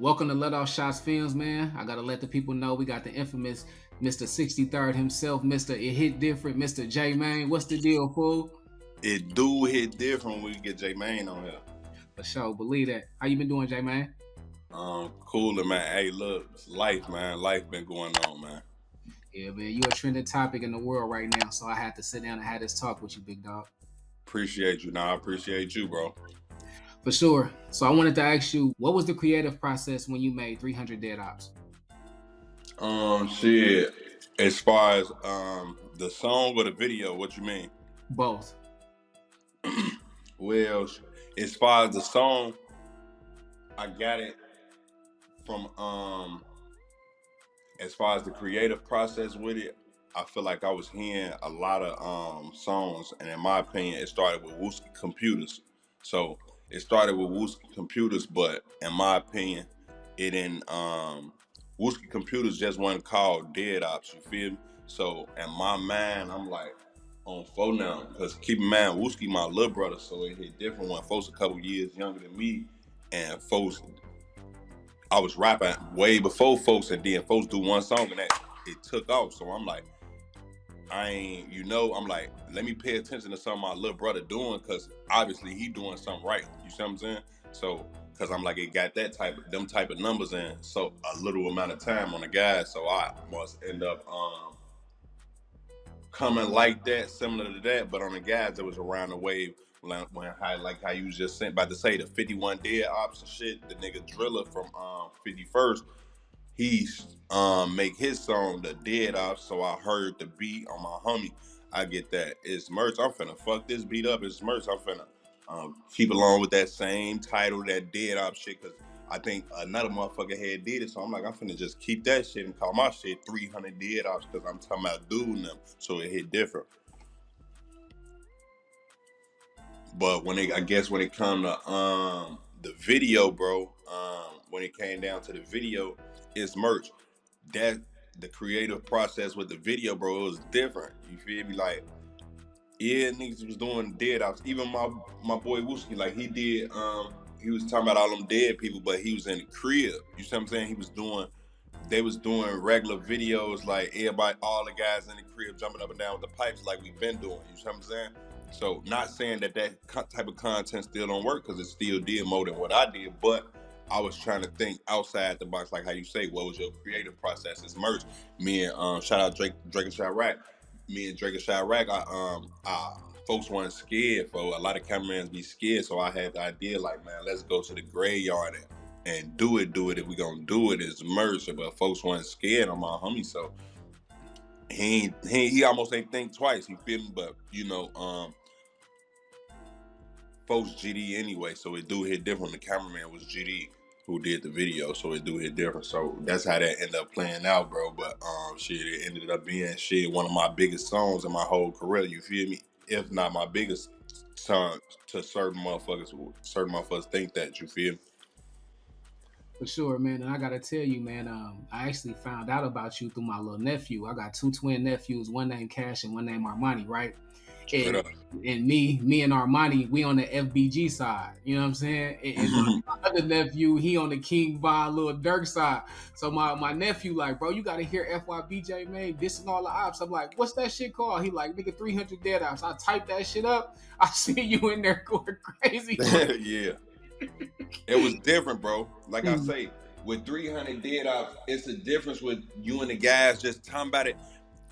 Welcome to Let Off Shots Films, man. I gotta let the people know we got the infamous Mr. 63rd himself, Mr. It Hit Different, Mr. J MANE. What's the deal, fool? It do hit different when we get J MANE on here. For sure, believe that. How you been doing, J MANE? Cooler, man. Hey, look, it's life, man. Life been going on, man. Yeah, man, you a trending topic in the world right now, so I had to sit down and have this talk with you, big dog. Appreciate you. Nah, I appreciate you, bro. For sure. So I wanted to ask you, what was the creative process when you made 300 Dead Ops? Shit. As far as the song or the video, what you mean? Both. Well, as far as the song, I got it from as far as the creative process with it, I feel like I was hearing a lot of songs, and in my opinion, it started with Wooski Computers. So it started with Wooski Computers, but in my opinion, it didn't. Wooski Computers just wasn't called Dead Ops. You feel me? So in my mind, I'm like on four now, because keep in mind, Wooski my little brother, so it hit different when folks a couple years younger than me, and folks. I was rapping way before folks, and then folks do one song and that it took off. So I'm like, I'm like, let me pay attention to something my little brother doing, because obviously he doing something right. You see what I'm saying? So, because I'm like, it got them type of numbers in so a little amount of time on the guys. So I must end up coming like that, similar to that, but on the guys that was around the wave. When how you was just about to say the 51 Dead Ops and shit, the nigga Driller from 51st, he make his song the Dead Ops, so I heard the beat on my homie. I get that it's merch. I'm finna fuck this beat up. It's merch. I'm finna keep along with that same title, that Dead Ops shit, because I think another motherfucker had did it. So I'm like, I'm finna just keep that shit and call my shit 300 Dead Ops, because I'm talking about doing them, so it hit different. But when it come to the video, bro, when it came down to the video, it's merch. That the creative process with the video, bro, it was different. You feel me? Like, yeah, niggas was doing Dead Ops. Even my boy Wooski, like he was talking about all them dead people, but he was in the crib. You see what I'm saying? They was doing regular videos, like everybody, all the guys in the crib jumping up and down with the pipes, like we've been doing. You see what I'm saying? So, not saying that type of content still don't work, because it still did more than what I did, but I was trying to think outside the box, like how you say, what was your creative process? It's merch. Me and shout out Drake and Chirac. Me and Drake and Chirac, folks weren't scared. For a lot of cameramans be scared, so I had the idea, like, man, let's go to the graveyard and do it. If we gonna do it, it's merch. But folks weren't scared on my homie, so he almost ain't think twice. You feel me? But folks GD anyway, so it do hit different. The cameraman was GD who did the video, so it do hit different. So that's how that ended up playing out, bro. But it ended up being one of my biggest songs in my whole career. You feel me? If not my biggest song, to certain motherfuckers think that. You feel me? For sure, man. And I gotta tell you, man, I actually found out about you through my little nephew. I got two twin nephews, one named Cash and one named Armani, right? And me and Armani, we on the FBG side, you know what I'm saying? And my other nephew, he on the King Von Lil Durk side. So my nephew like, bro, you gotta hear FYB J MANE, this and all the ops. I'm like, what's that shit called? He like, nigga, 300 Dead Ops. I typed that shit up. I see you in there going crazy. Yeah. It was different, bro. Like I say, with 300 Dead Ops, it's a difference with you and the guys just talking about it.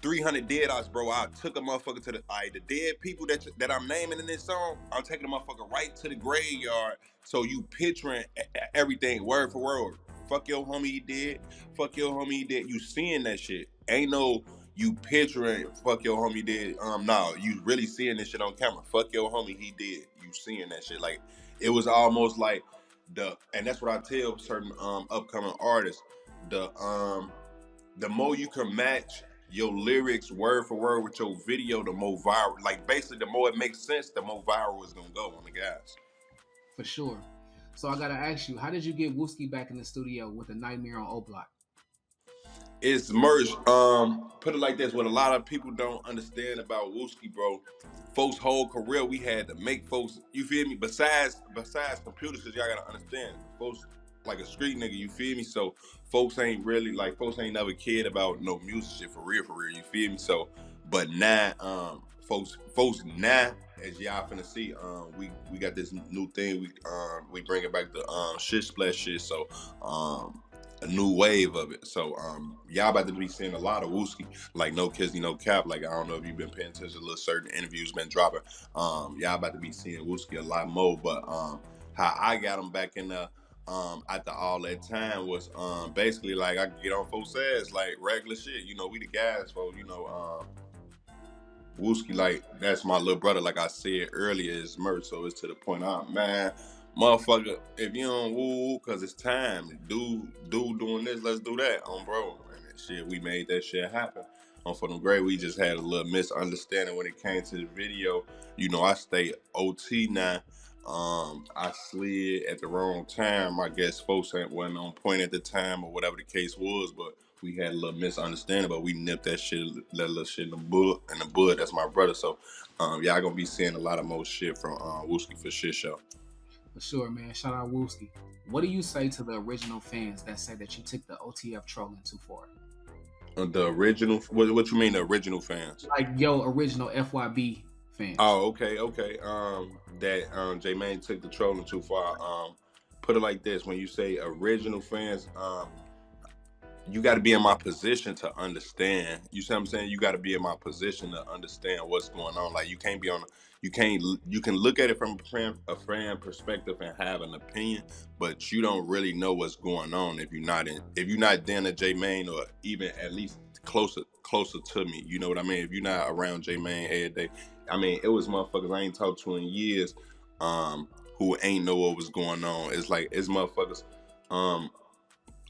300 Dead Ops, bro. I took a motherfucker to the dead people that I'm naming in this song. I'm taking a motherfucker right to the graveyard. So you picturing everything word for word. Fuck your homie, he did. Fuck your homie, he did. You seeing that shit? Ain't no you picturing fuck your homie did. No, you really seeing this shit on camera. Fuck your homie, he did. You seeing that shit? Like, it was almost like and that's what I tell certain upcoming artists. The more you can match your lyrics word for word with your video, the more viral. Like, basically, the more it makes sense, the more viral it's gonna go on the guys. For sure. So I gotta ask you, how did you get Wooski back in the studio with A Nightmare on O Block? It's merch. Put it like this: what a lot of people don't understand about Wooski, bro. Folks' whole career, we had to make folks. You feel me? Besides computers, because y'all gotta understand, folks like a street nigga, you feel me? So folks ain't never cared about no music shit for real, you feel me? So but now folks now, as y'all finna see, we got this new thing, we bring it back to shit splash shit, so a new wave of it. So y'all about to be seeing a lot of Wooski, like no kizzy, no cap. Like I don't know if you've been paying attention to little certain interviews been dropping. Y'all about to be seeing Wooski a lot more. But how I got him back in the after all that time was basically like I could get on folks' ass like regular shit. You know, we the guys, folks, you know, Wooski, like, that's my little brother, like I said earlier, is merch. So it's to the point, man, motherfucker, if you don't woo, cause it's time, dude doing this, let's do that, bro. And shit, we made that shit happen. For them great, we just had a little misunderstanding when it came to the video. You know, I stay OT now. I slid at the wrong time. I guess folks wasn't on point at the time or whatever the case was, but we had a little misunderstanding, but we nipped that shit, that little shit in the bud. That's my brother. So y'all gonna be seeing a lot of more shit from Wooski for shit show. For sure, man. Shout out Wooski. What do you say to the original fans that say that you took the OTF trolling too far? The original, what you mean the original fans? Like yo, original FYB fans. Oh, okay. That J MANE took the trolling too far. Put it like this: when you say original fans, you got to be in my position to understand. You see what I'm saying? You got to be in my position to understand what's going on. Like you can't be on. You can look at it from a fan perspective and have an opinion, but you don't really know what's going on if you're not down to J MANE or even at least closer to me. You know what I mean? If you're not around J MANE every day, I mean, it was motherfuckers I ain't talked to in years, who ain't know what was going on. It's like it's motherfuckers,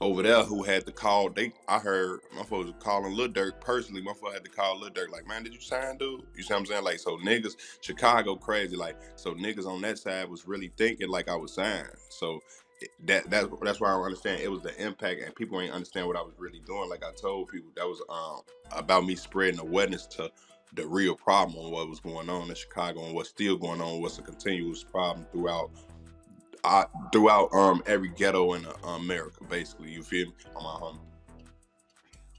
over there who had to call. I heard motherfuckers was calling Lil Durk personally. Motherfucker had to call Lil Durk like, man, did you sign, dude? You see what I'm saying? Like, so niggas, Chicago crazy. Like, so niggas on that side was really thinking like I was signed. So that's why I don't understand. It was the impact, and people ain't understand what I was really doing. Like I told people, that was about me spreading awareness to the real problem on what was going on in Chicago and what's still going on. What's a continuous problem throughout every ghetto in America, basically. You feel me? On my home.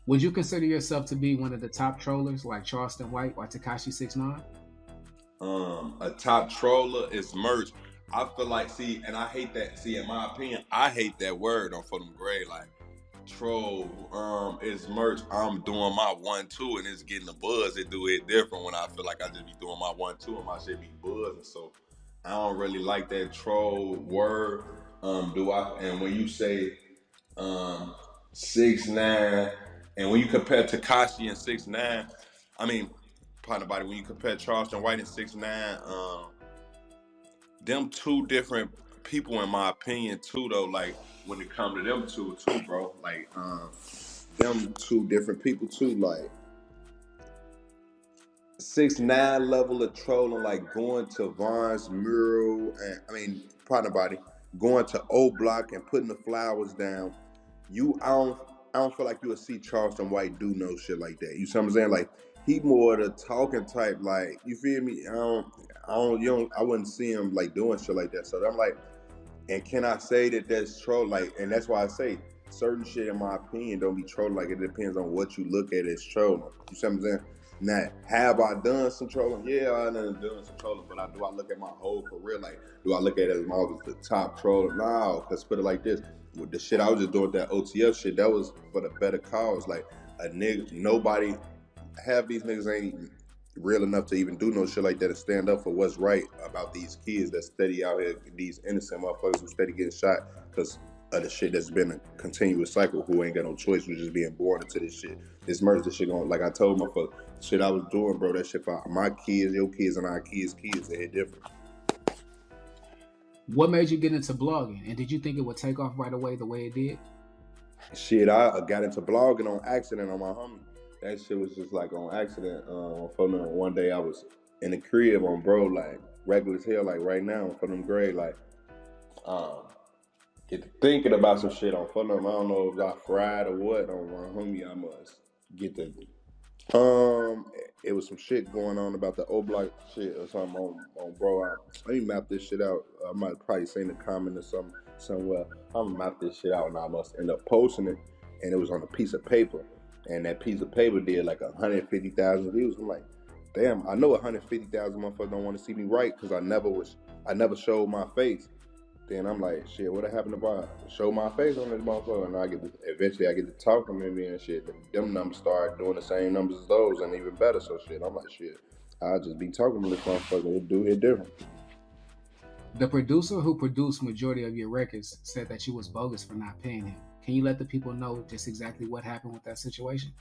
Would you consider yourself to be one of the top trollers like Charleston White or Tekashi 6ix9ine? A top troller is merch. I feel like, and I hate that. In my opinion, I hate that word on For Them Gray. Like, troll is merch. I'm doing my 1-2 and it's getting the buzz. It do it different when I feel like I just be doing my 1-2 and my shit be buzzing. So I don't really like that troll word. And when you say 6ix9ine, and when you compare Tekashi and 6ix9ine, I mean, partner body, when you compare Charleston White and 6ix9ine, them two different people in my opinion too, though. Like when it comes to them two too, bro. Like them two different people too. Like 6ix9ine level of trolling, like going to Vaughn's mural, and I mean, partner body, going to O Block and putting the flowers down. I don't feel like you'll see Charleston White do no shit like that. You see what I'm saying? Like he more the talking type. Like you feel me? I wouldn't see him like doing shit like that. So I'm like, and can I say that that's troll? Like, and that's why I say certain shit, in my opinion, don't be trolling. Like it depends on what you look at as trolling. You see what I'm saying? Now, have I done some trolling? Yeah, I done done some trolling, but do I look at my whole career? Like, do I look at it as the top troller? No, because put it like this. With the shit I was just doing with that OTF shit, that was for the better cause. Like, a nigga, nobody, half these niggas ain't real enough to even do no shit like that and stand up for what's right about these kids that steady out here, these innocent motherfuckers who steady getting shot because of the shit that's been a continuous cycle, who ain't got no choice, who just being born into this shit. This murder, this shit going, like I told my fuck, the shit I was doing, bro, that shit for my kids, your kids, and our kids, they hit different. What made you get into blogging, and did you think it would take off right away the way it did? Shit, I got into blogging on accident on my homie. That shit was just like on accident. One day I was in the crib on bro, like regular as hell, like right now for them grade, like get to thinking about some shit on For Them. I don't know if I fried or what on my homie. I must get the it was some shit going on about the O Block shit or something on bro. Let me map this shit out. I might probably say in the comment or something. somewhere. I'm gonna map this shit out, and I must end up posting it, and it was on a piece of paper, and that piece of paper did like 150,000 views. I'm like, damn, I know 150,000 motherfuckers don't want to see me write because I never showed my face. Then I'm like, shit, what happened if I show my face on this motherfucker? And eventually I get to talking to me and shit. Them numbers start doing the same numbers as those and even better. So shit, I'm like, shit, I'll just be talking to this motherfucker. It do hit different. The producer who produced majority of your records said that you was bogus for not paying him. Can you let the people know just exactly what happened with that situation?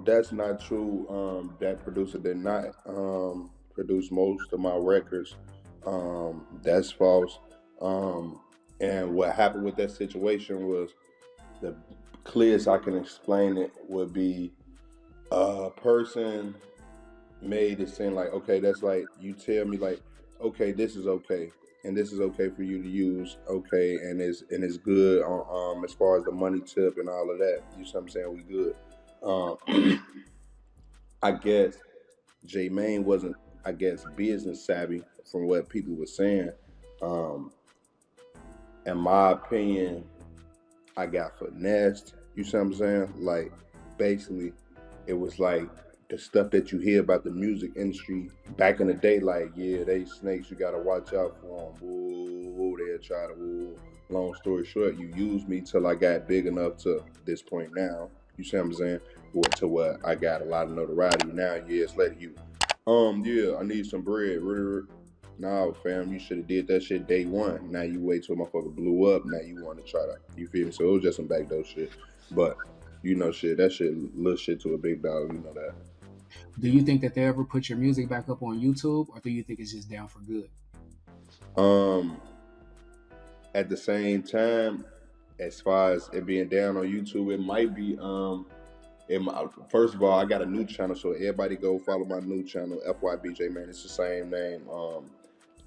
That's not true. That producer did not produce most of my records. That's false. And what happened with that situation was the clearest I can explain it would be a person made it seem like, okay, that's like you tell me like, okay, this is okay, and this is okay for you to use, okay, and it's good on as far as the money tip and all of that. You see what I'm saying? We good. I guess J Mane wasn't, I guess, business savvy from what people were saying. In my opinion, I got finessed. You see what I'm saying? Like, basically, it was like the stuff that you hear about the music industry back in the day. Like, yeah, they snakes. You gotta watch out for them. Woo, they'll try to woo. Long story short, you used me till I got big enough to this point now. You see what I'm saying? To where I got a lot of notoriety now. Years later, yeah, I need some bread. No, fam, you should have did that shit day one. Now you wait till motherfucker blew up. Now you want to try to, you feel me? So it was just some backdoor shit. But, you know, shit, that shit, little shit to a big dog, you know that. Do you think that they ever put your music back up on YouTube, or do you think it's just down for good? At the same time, as far as it being down on YouTube, it might be, first of all, I got a new channel, so everybody go follow my new channel, FYB J MANE. It's the same name.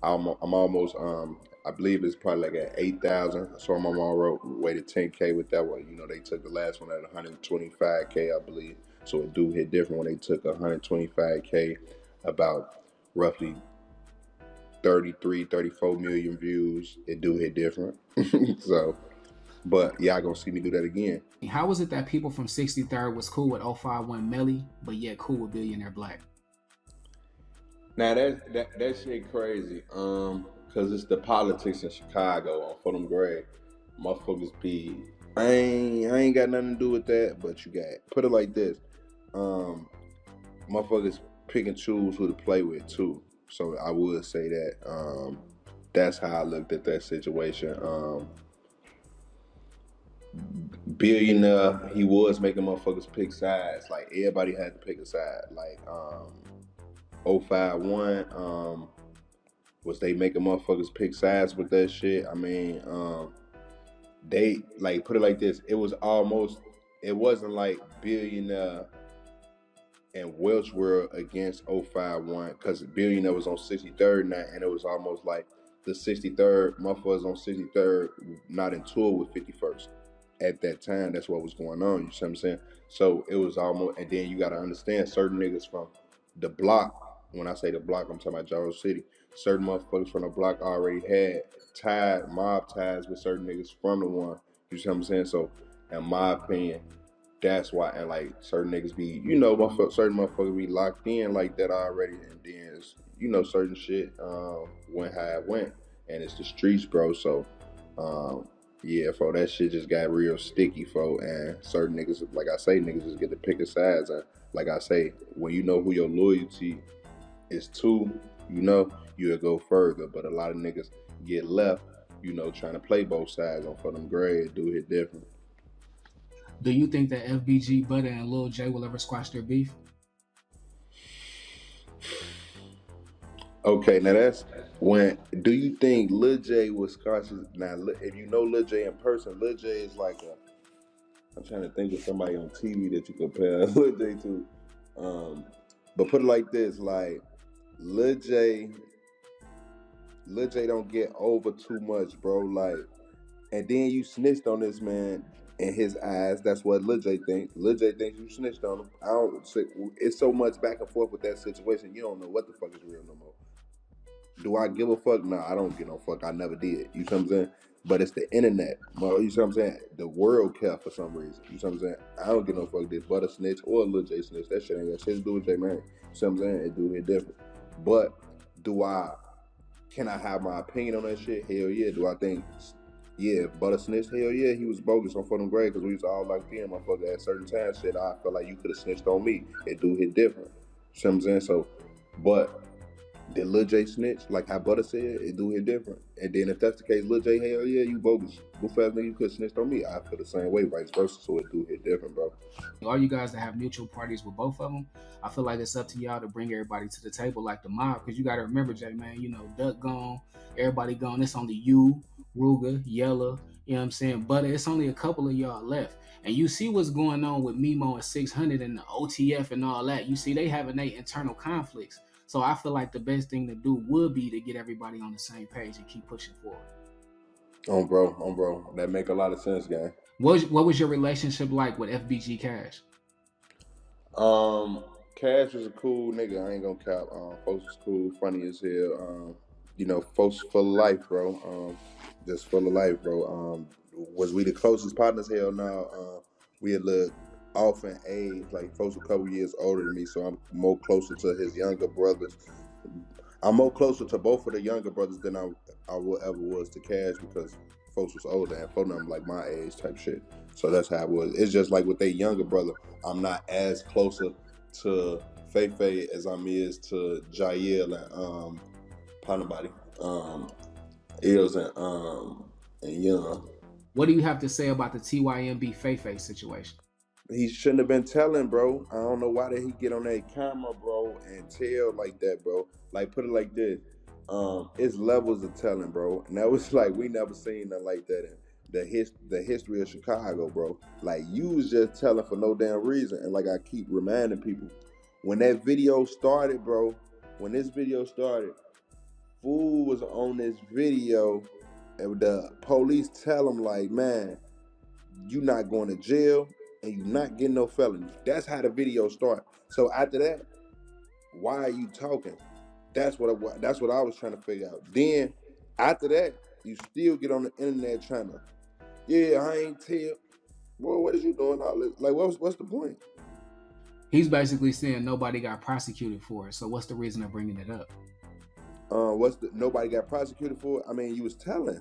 I'm almost, I believe it's probably like at 8,000. So I'm on my way to 10K with that one. You know, they took the last one at 125K, I believe. So it do hit different when they took 125K, about roughly 33, 34 million views. It do hit different. So, but y'all gonna see me do that again. How was it that people from 63rd was cool with 051 Melly, but yet cool with Billionaire Black? Now that shit crazy. Cause it's the politics in Chicago on for them grade. Motherfuckers be I ain't got nothing to do with that, but you got put it like this. Motherfuckers pick and choose who to play with too. So I would say that that's how I looked at that situation. Billionaire, he was making motherfuckers pick sides. Like everybody had to pick a side. Like 051, was they making motherfuckers pick sides with that shit? I mean, they like put it like this. It wasn't like Billionaire and Welch were against 051 because Billionaire was on 63rd now, and it was almost like the 63rd motherfuckers on 63rd not in tour with 51st at that time. That's what was going on. You see what I'm saying? So it was almost, and then you got to understand certain niggas from the block. When I say the block, I'm talking about Jarrell City. Certain motherfuckers from the block already had mob ties with certain niggas from the one. You see what I'm saying? So, in my opinion, that's why, and like certain niggas be, certain motherfuckers be locked in like that already, and then it's, certain shit went how it went, and it's the streets, bro. So, yeah, for that shit just got real sticky, for, and certain niggas, like I say, niggas just get to pick a sides, and like I say, when you know who your loyalty is to, you'll go further. But a lot of niggas get left, trying to play both sides on for them grade, do it different. Do you think that FBG Butter and Lil J will ever squash their beef? Okay, now that's when. Do you think Lil J was squash? Now, if you know Lil J in person, Lil J is like a. I'm trying to think of somebody on TV that you compare Lil J to. But put it like this, like Lil J don't get over too much, bro. Like, and then you snitched on this man in his eyes. That's what Lil J thinks. Lil J thinks you snitched on him. I don't. It's so much back and forth with that situation. You don't know what the fuck is real no more. Do I give a fuck? No, I don't give no fuck. I never did. You know what I'm saying? But it's the internet. Well, you know what I'm saying? The world care for some reason. You know what I'm saying? I don't give no fuck this Butter Snitch or Lil J Snitch. That shit ain't got shit to do with J Mane. You know what I'm saying? It do hit different. But can I have my opinion on that shit? Hell yeah. Do I think, yeah, Butter Snitch? Hell yeah, he was bogus on Fun Grade because we used to all like PM, motherfucker. At certain times, shit, I felt like you could have snitched on me. It do hit different. You know what I'm saying? So, but did Lil J snitch? Like how Butter said, it do hit different. And then if that's the case, Lil J, hell yeah, you bogus. Goof ass nigga, you could snitched on me. I feel the same way, vice versa. So it do hit different, bro. All you guys that have mutual parties with both of them, I feel like it's up to y'all to bring everybody to the table like the mob. Because you got to remember, J Man, you know, Duck gone, everybody gone. It's only you, Ruger, Yella, you know what I'm saying? But it's only a couple of y'all left. And you see what's going on with Mimo and 600 and the OTF and all that. You see they having their internal conflicts. So I feel like the best thing to do would be to get everybody on the same page and keep pushing forward. Bro. That make a lot of sense, gang. What was your relationship like with FBG Cash? Cash was a cool nigga. I ain't gonna cap. Folks was cool, funny as hell. You know, folks full of life, bro. Just full of life, bro. Was we the closest partners? Hell no. We had looked off in age, like folks a couple years older than me, so I'm more closer to his younger brothers. I'm more closer to both of the younger brothers than I ever was to Cash because folks was older and for them like my age type shit. So that's how it was. It's just like with their younger brother, I'm not as closer to Feifei as I'm is to Jael and Panabody, Eels and Young. What do you have to say about the TYMB Feifei situation? He shouldn't have been telling, bro. I don't know why did he get on that camera, bro, and tell like that, bro. Like put it like this. It's levels of telling, bro. And that was like we never seen nothing like that in the history of Chicago, bro. Like you was just telling for no damn reason. And like I keep reminding people, when that video started, bro, when this video started, fool was on this video and the police tell him like, man, you not going to jail and you not getting no felony. That's how the video started. So after that, why are you talking? That's what I was trying to figure out. Then after that, you still get on the internet trying to, yeah, I ain't tell. Boy, what is you doing all this? Like, what's the point? He's basically saying nobody got prosecuted for it. So what's the reason of bringing it up? Nobody got prosecuted for it? I mean, you was telling.